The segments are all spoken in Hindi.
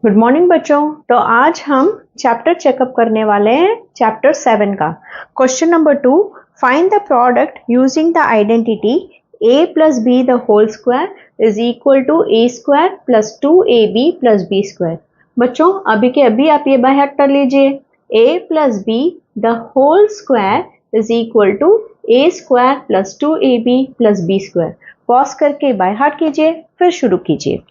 गुड मॉर्निंग बच्चों। तो आज हम चैप्टर चेकअप करने वाले हैं चैप्टर 7 का। Question number 2, find the product using the identity a plus B the whole square is equal to a square plus 2ab plus b square. बच्चों अभी के अभी आप ये बाय हार्ट कर लीजिए, a plus B the whole square is equal to a square plus 2ab plus b square. Pause करके बाय हार्ट कीजिए, फिर शुरू कीजिए।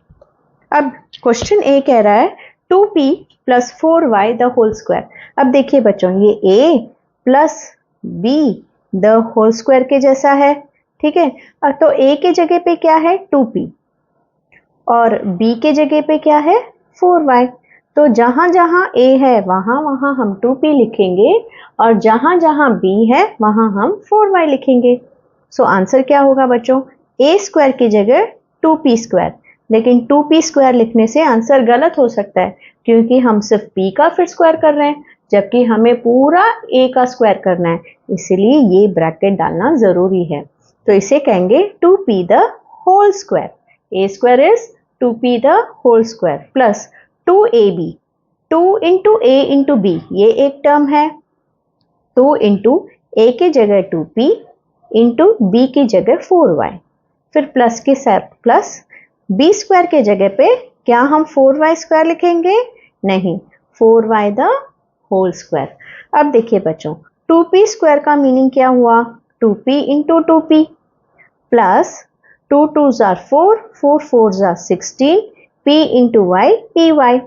अब क्वेश्चन ए कह रहा है 2p plus 4y the whole square. अब देखिए बच्चों, ये a plus b the whole square के जैसा है, ठीक है। तो a के जगह पे क्या है 2p और b के जगह पे क्या है 4y। तो जहां जहां a है वहां वहां हम 2p लिखेंगे और जहां जहां b है वहां हम 4y लिखेंगे। सो आंसर क्या होगा बच्चों, a स्क्वायर की जगह 2p स्क्वायर। लेकिन 2p स्क्वायर लिखने से आंसर गलत हो सकता है क्योंकि हम सिर्फ p का फिर स्क्वायर कर रहे हैं, जबकि हमें पूरा a का स्क्वायर करना है, इसलिए ये ब्रैकेट डालना जरूरी है। तो इसे कहेंगे 2p the whole square. a square is 2p the whole square plus 2ab, 2 into a into b, ये एक टर्म है। 2 इंटू a की जगह 2p इंटू b की जगह 4y, फिर प्लस के साथ प्लस b स्क्वायर के जगह पे क्या हम 4y स्क्वायर लिखेंगे? नहीं, 4y द होल स्क्वायर। अब देखिए बच्चों, 2p स्क्वायर का मीनिंग क्या हुआ? 2p into 2p plus 2 2s are 4, 4 4s are 16, p into y py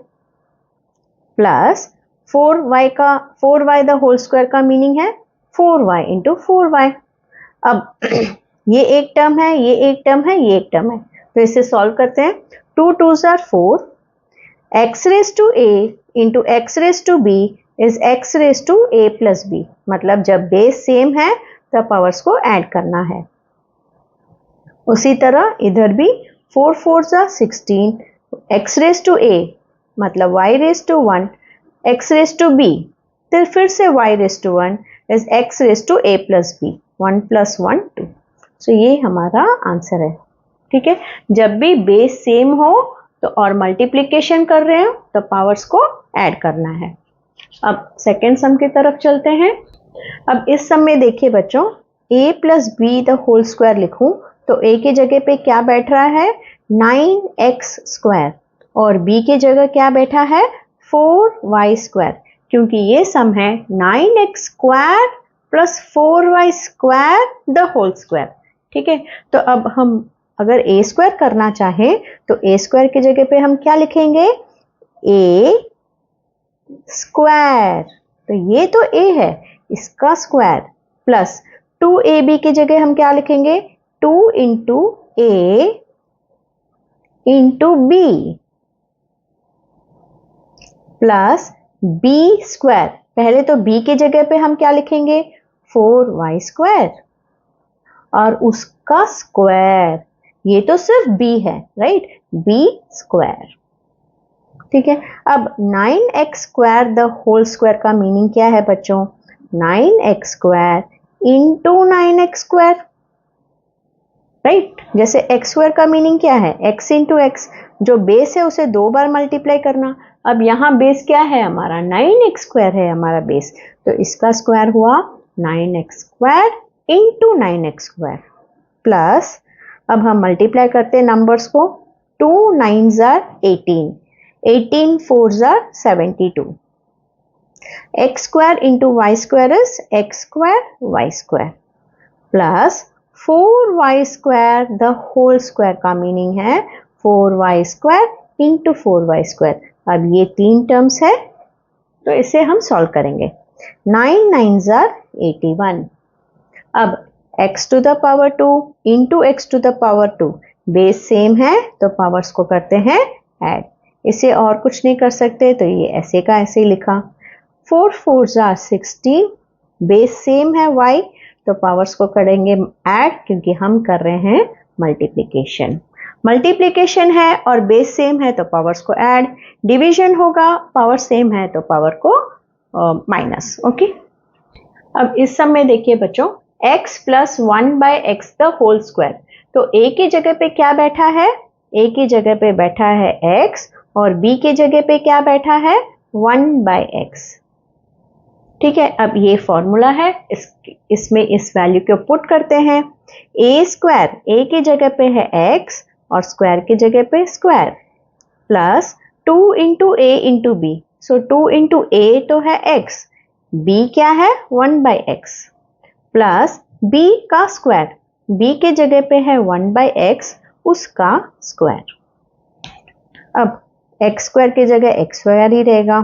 plus 4y the whole square का मीनिंग है 4y इंटू 4y। अब ये एक टर्म है, ये एक टर्म है, ये एक टर्म है, तो इसे सॉल्व करते हैं। 2 2s are 4, x raise to a into x raise to b is x raise to a plus b। मतलब जब बेस सेम है तब पावर्स को ऐड करना है। उसी तरह इधर भी 4 4s are 16, x raise to a मतलब y raise to 1, x raise to b फिर से y raise to 1 is x raise to a plus b, 1 plus 1 2। So ये हमारा आंसर है, ठीक है। जब भी बेस सेम हो तो और मल्टीप्लिकेशन कर रहे हो तो पावर्स को ऐड करना है। अब सेकेंड सम की तरफ चलते हैं। अब इस सम में देखिए बच्चों, a plus B the whole square लिखूं तो a की जगह पे क्या बैठ रहा है 9x स्क्वायर और b की जगह क्या बैठा है 4y स्क्वायर, क्योंकि ये सम है 9x square plus 4y square the whole square, ठीक है। तो अब हम अगर a स्क्वायर करना चाहें तो a स्क्वायर की जगह पे हम क्या लिखेंगे a स्क्वायर, तो ये तो a है, इसका स्क्वायर प्लस 2ab की जगह हम क्या लिखेंगे 2 into a into b plus b square. पहले तो b की जगह पे हम क्या लिखेंगे 4y स्क्वायर और उसका स्क्वायर, ये तो सिर्फ b है, राइट, b स्क्वायर, ठीक है। अब 9x square the whole square का मीनिंग क्या है बच्चों, 9x square into 9x square, right. जैसे x स्क्वायर का मीनिंग क्या है x इंटू x, जो बेस है उसे 2 बार मल्टीप्लाई करना। अब यहाँ बेस क्या है हमारा 9x स्क्वायर है हमारा बेस, तो इसका स्क्वायर हुआ 9x square into 9x square plus, अब हम मल्टीप्लाई करते हैं नंबर्स को, 2 9s are 18, 18 4s are 72, x square into y square is x square y square plus 4y square the whole square का मीनिंग है 4y square into 4y square. अब ये 3 टर्म्स है तो इसे हम सॉल्व करेंगे। 9 9s are 81। अब x to the power 2 into x to the power 2, base same है तो पावर्स को करते हैं ऐड, इसे और कुछ नहीं कर सकते तो ये ऐसे का ऐसे ही लिखा। 4 4s are 16, बेस सेम है y तो पावर्स को करेंगे ऐड क्योंकि हम कर रहे हैं मल्टीप्लिकेशन। मल्टीप्लिकेशन है और बेस सेम है तो पावर्स को ऐड, डिवीजन होगा पावर सेम है तो पावर को माइनस, ओके। अब इस सम में देखिए बच्चों, x plus 1 by x the whole square, तो a की जगह पे क्या बैठा है, a की जगह पे बैठा है x और b के जगह पे क्या बैठा है 1/x। ठीक है, अब ये फॉर्मूला है, इसमें इस वैल्यू को पुट करते हैं। a स्क्वायर a की जगह पे है x और स्क्वायर की जगह पे square plus 2 into a into b. So 2 into a तो है x, b क्या है 1/x प्लस b का स्क्वायर, b के जगह पे है 1/x उसका स्क्वायर। अब x स्क्वायर की जगह x स्क्वायर ही रहेगा।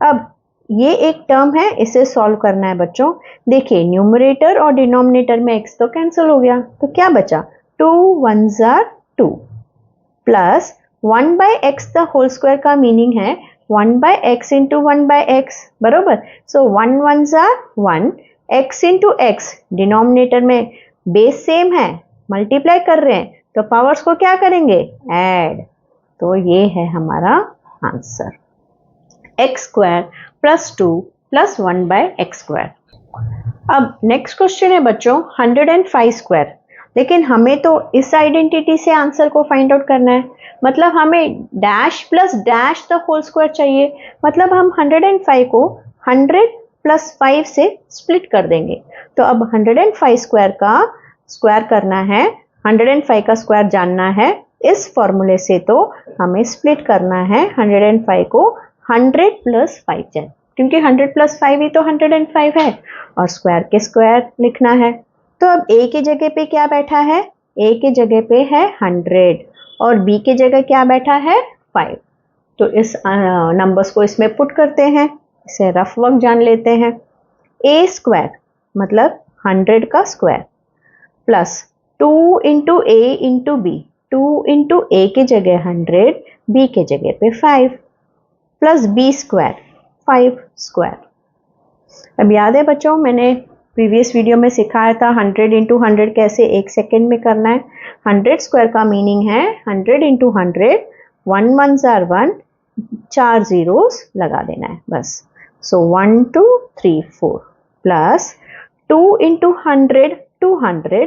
अब ये एक टर्म है, इसे सॉल्व करना है बच्चों। देखिए न्यूमरेटर और डिनोमिनेटर में x तो कैंसिल हो गया, तो क्या बचा 2 1s are 2 plus 1/x the whole square का मीनिंग है 1/x इंटू 1/x बरोबर। So 1 1s are 1, x into x denominator में बेस सेम है, मल्टीप्लाई कर रहे हैं तो पावर्स को क्या करेंगे ऐड। तो ये है हमारा answer x square plus 2 plus 1/x square. अब नेक्स्ट क्वेश्चन है बच्चों 105 स्क्वायर, लेकिन हमें तो इस आइडेंटिटी से आंसर को फाइंड आउट करना है, मतलब हमें dash plus dash the whole square चाहिए। मतलब हम 105 को 100 प्लस 5 से स्प्लिट कर देंगे। तो अब 105 स्क्वायर का स्क्वायर करना है, 105 का स्क्वायर जानना है इस फॉर्मूले से, तो हमें स्प्लिट करना है 105 को 100 प्लस 5 से, क्योंकि 100 प्लस 5 ही तो 105 है और स्क्वायर के स्क्वायर लिखना है। तो अब a की जगह पे क्या बैठा है, a की जगह पे है 100 और b की जगह क्या बैठा है 5। तो इस नंबर्स को इसमें पुट करते हैं, इसे रफ वर्क जान लेते हैं। a स्क्वायर मतलब 100 का square plus 2 into a into b, 2 into a की जगह 100, b के जगह पे 5 प्लस बी स्क्वायर 5 स्क्वायर। अब याद है बच्चों मैंने प्रीवियस वीडियो में सिखाया था 100 इंटू 100 कैसे 1 सेकेंड में करना है। 100 स्क्वायर का मीनिंग है 100 इंटू 100, 1 1s are 1, 4 zeros लगा देना है बस। सो 1 2 3 4 plus 2 into 100 200,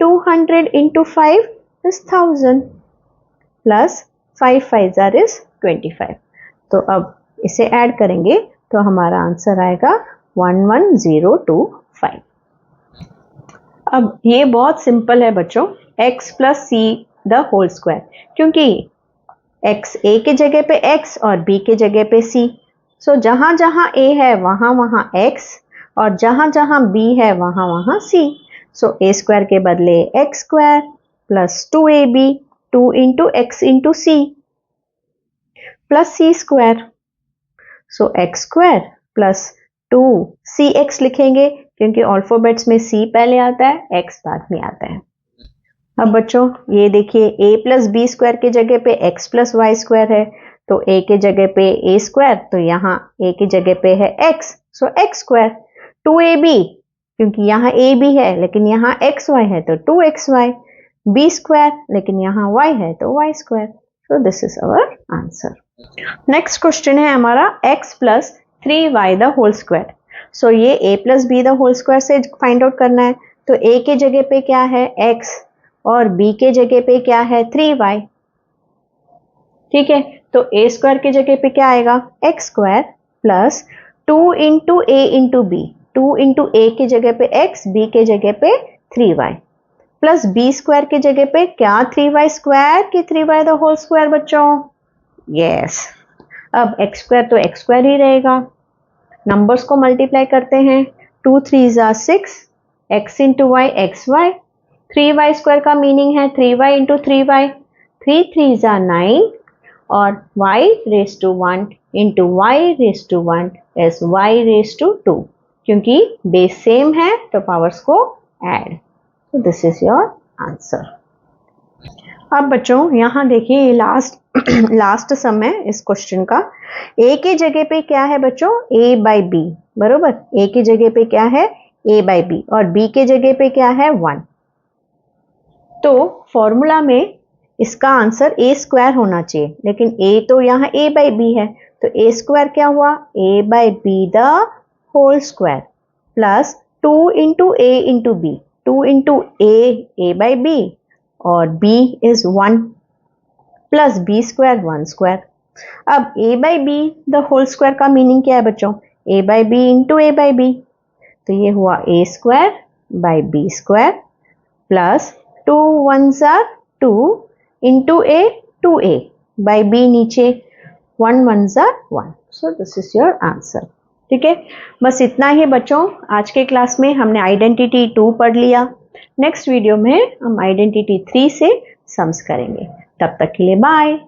200 into 5 is 1000 plus 5 5s are is 25। तो अब इसे ऐड करेंगे तो हमारा आंसर आएगा 11025। अब ये बहुत सिंपल है बच्चों, x plus c the whole square, क्योंकि x a के जगह पे x और b के जगह पे c। सो जहां जहां a है वहां वहां x और जहां जहां b है वहां वहां c। सो a स्क्वायर के बदले x square plus 2ab, 2 into x into c plus c square. So x square plus 2cx लिखेंगे, क्योंकि अल्फाबेट्स में c पहले आता है x बाद में आता है। अब बच्चों ये देखिए a प्लस बी स्क्वायर की जगह पे x प्लस वाई स्क्वायर है, तो a के जगह पे a स्क्वायर, तो यहाँ a की जगह पे है x, सो x स्क्वायर। 2ab क्योंकि यहाँ a b है लेकिन यहाँ xy है तो 2xy, b स्क्वायर लेकिन यहाँ y है तो y square. So this is our answer. Next question है हमारा x plus 3y the whole square. So ये a plus B the whole square से फाइंड आउट करना है। तो a के जगह पे क्या है x और b के जगह पे क्या है 3y। ठीक है, तो a स्क्वायर के जगह पे क्या आएगा x square plus 2 into a into b, 2 into a की जगह पे x, b के जगह पे 3y प्लस b स्क्वायर की जगह पे क्या 3y स्क्वायर की 3y द होल स्क्वायर बच्चों। यस, अब x स्क्वायर तो x स्क्वायर ही रहेगा। नंबर्स को मल्टीप्लाई करते हैं, 2 3s are 6, x into y xy, 3y square का मीनिंग है 3y into 3y, 3 3s are 9 और y रेज टू 1 इंटू y raise to 1 is y raise to 2, क्योंकि बेस सेम है तो पावर्स को ऐड। तो दिस इज योर आंसर। अब बच्चों यहाँ देखिए लास्ट सम है इस क्वेश्चन का। a के जगह पे क्या है बच्चों a बाई बी, बरोबर। a की जगह पे क्या है a बाई बी और b के जगह पे क्या है 1। तो फॉर्मूला में इसका आंसर a स्क्वायर होना चाहिए, लेकिन a तो यहाँ a बाई बी है, तो a स्क्वायर क्या हुआ a by b the whole square plus 2 into a into b, 2 into a by b और b is 1 plus b square 1 square. अब a by b the whole square का मीनिंग क्या है बच्चों? a by b into a by b, तो ये हुआ a square by b square plus 2 1s are 2 into a 2a by b नीचे 1 1s are 1. So this is your answer. ठीक है, बस इतना ही बच्चों. आज के क्लास में हमने आइडेंटिटी 2 पढ़ लिया. नेक्स्ट वीडियो में हम आइडेंटिटी 3 से सम्स करेंगे. तब तक के लिए बाय.